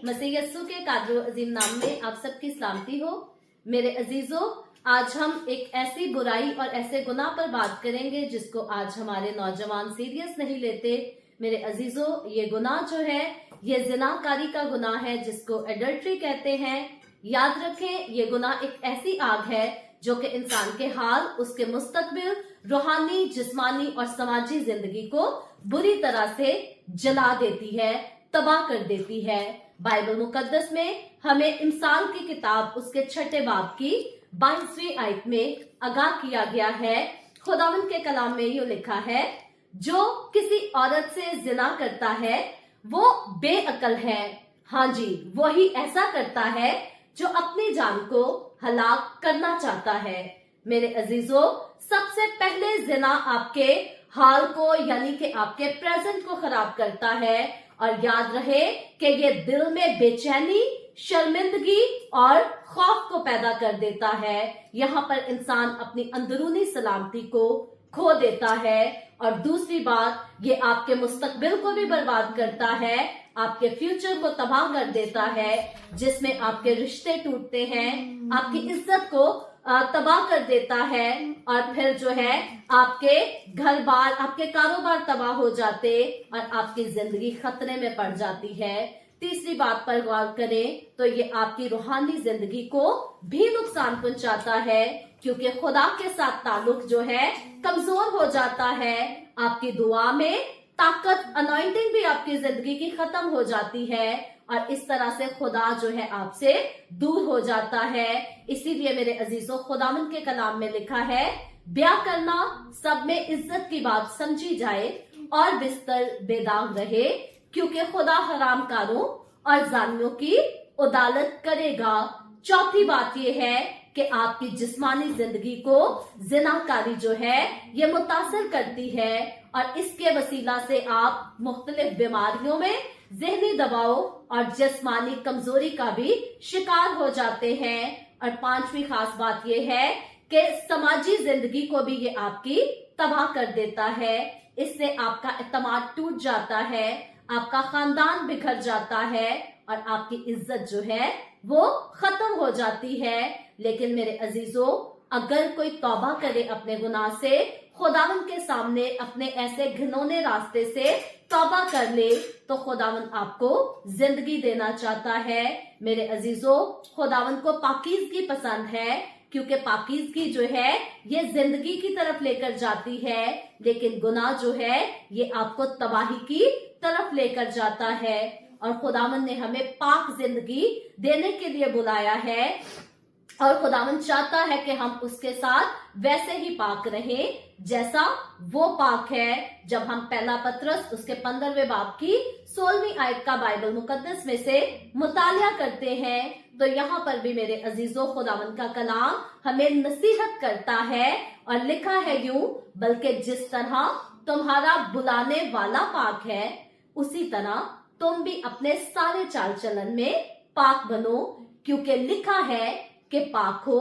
मसीह यस्सु के कादर अजीम नाम में आप सबकी सलामती हो। मेरे अजीजों, आज हम एक ऐसी बुराई और ऐसे गुनाह पर बात करेंगे जिसको आज हमारे नौजवान सीरियस नहीं लेते। मेरे अजीजों, ये गुनाह जो है ये जिनाकारी का गुनाह है जिसको एडल्ट्री कहते हैं। याद रखें, ये गुनाह एक ऐसी आग है जो कि इंसान के हाल, उसके मुस्तकबिल, रूहानी, जिस्मानी और समाजी जिंदगी को बुरी तरह से जला देती है, तबाह कर देती है। बाइबल मुकद्दस में हमें इंसान की किताब उसके 6 बाब की 22वीं आयत में आगाह किया गया है। खुदावंद के कलाम में यूं लिखा है, जो किसी औरत से जिना करता है वो बेअकल है। हाँ जी, वही ऐसा करता है जो अपनी जान को हलाक करना चाहता है। मेरे अजीजों, सबसे पहले जिना आपके हाल को यानी कि आपके प्रेजेंट को खराब करता है। और याद रहे कि ये दिल में बेचैनी, शर्मिंदगी और खौफ को पैदा कर देता है। यहाँ पर इंसान अपनी अंदरूनी सलामती को खो देता है। और दूसरी बात, ये आपके मुस्तकबिल को भी बर्बाद करता है, आपके फ्यूचर को तबाह कर देता है, जिसमें आपके रिश्ते टूटते हैं, आपकी इज्जत को तबाह कर देता है। और फिर जो है आपके घर बार, आपके कारोबार तबाह हो जाते और आपकी जिंदगी खतरे में पड़ जाती है। तीसरी बात पर गौर करें तो ये आपकी रूहानी जिंदगी को भी नुकसान पहुंचाता है, क्योंकि खुदा के साथ ताल्लुक जो है कमजोर हो जाता है। आपकी दुआ में ताकत, अनॉइंटिंग भी आपकी जिंदगी की खत्म हो जाती है और इस तरह से खुदा जो है आपसे दूर हो जाता है। इसीलिए मेरे अजीजों, खुदावंद के कलाम में लिखा है, ब्याह करना सब में इज्जत की बात समझी जाए और बिस्तर बेदाग रहे, क्योंकि खुदा हरामकारों और जानियों की उदालत करेगा। चौथी बात यह है कि आपकी जिस्मानी जिंदगी को जिनाकारी जो है ये मुतासर करती है और इसके वसीला से आप मुख्तलिफ बीमारियों में, ज़हनी दबाव और जिस्मानी कमजोरी का भी शिकार हो जाते हैं। और पांचवी खास बात यह है कि समाजी जिंदगी को भी ये आपकी तबाह कर देता है। इससे आपका इत्मीनान टूट जाता है, आपका खानदान बिखर जाता है और आपकी इज्जत जो है वो खत्म हो जाती है। लेकिन मेरे अजीजों, अगर कोई तौबा करे अपने गुनाह से, खुदावंद के सामने अपने ऐसे घिनौने रास्ते से तौबा कर ले, तो खुदावंद आपको जिंदगी देना चाहता है। मेरे अजीजों, खुदावंद को पाकीज़गी पसंद है, क्योंकि पाकीज़गी जो है ये जिंदगी की तरफ लेकर जाती है, लेकिन गुनाह जो है ये आपको तबाही की तरफ लेकर जाता है। और खुदावंद ने हमें पाक जिंदगी देने के लिए बुलाया है और खुदावंद चाहता है कि हम उसके साथ वैसे ही पाक रहें जैसा वो पाक है। जब हम पहला पत्रस उसके 15वें बाब की 16वीं आयत का बाइबल मुकद्दस में से मुतालिया करते हैं, तो यहाँ पर भी मेरे अजीजों, खुदावंद का कलाम हमें नसीहत करता है और लिखा है यूं, बल्कि जिस तरह तुम्हारा बुलाने वाला पाक है, उसी तरह तुम भी अपने सारे चाल चलन में पाक बनो, क्योंकि लिखा है कि पाक हो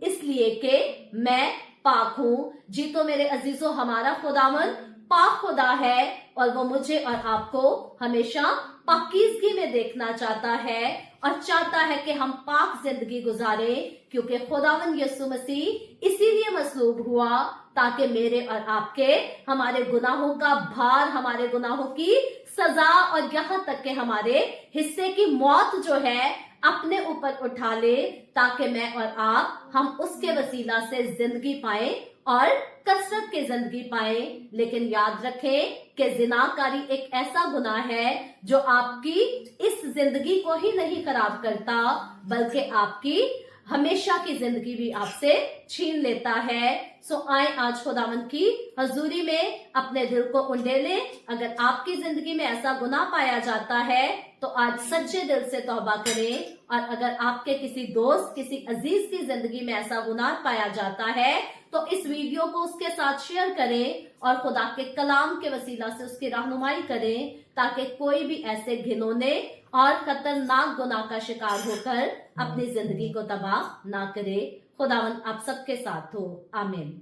इसलिए कि मैं पाक हूं। जी तो मेरे अजीजों, हमारा खुदावंद पाक खुदा है और वो मुझे और आपको हमेशा पाकीज़गी में देखना चाहता है और चाहता है कि हम पाक जिंदगी गुजारें, क्योंकि खुदावंद यीशु मसीह इसीलिए मसलूब हुआ ताकि मेरे और आपके, हमारे गुनाहों का भार, हमारे गुनाहों की सजा और यहाँ तक के हमारे हिस्से की मौत जो है अपने ऊपर उठा ले, ताकि मैं और आप, हम उसके वसीला से जिंदगी पाए और कसरत की जिंदगी पाए। लेकिन याद रखें कि जिनाकारी एक ऐसा गुनाह है जो आपकी इस जिंदगी को ही नहीं खराब करता, बल्कि आपकी हमेशा की जिंदगी भी आपसे छीन लेता है। सो आए आज खुदावंद की हजूरी में अपने दिल को उंडेलें। अगर आपकी जिंदगी में ऐसा गुनाह पाया जाता है तो आज सच्चे दिल से तौबा करें, और अगर आपके किसी दोस्त, किसी अजीज की जिंदगी में ऐसा गुनाह पाया जाता है तो इस वीडियो को उसके साथ शेयर करें और खुदा के कलाम के वसीला से उसकी रहनुमाई करें, ताकि कोई भी ऐसे घिनौने और खतरनाक गुनाह का शिकार होकर अपनी जिंदगी को तबाह ना करे। खुदावंद आप सबके साथ हो। आमीन।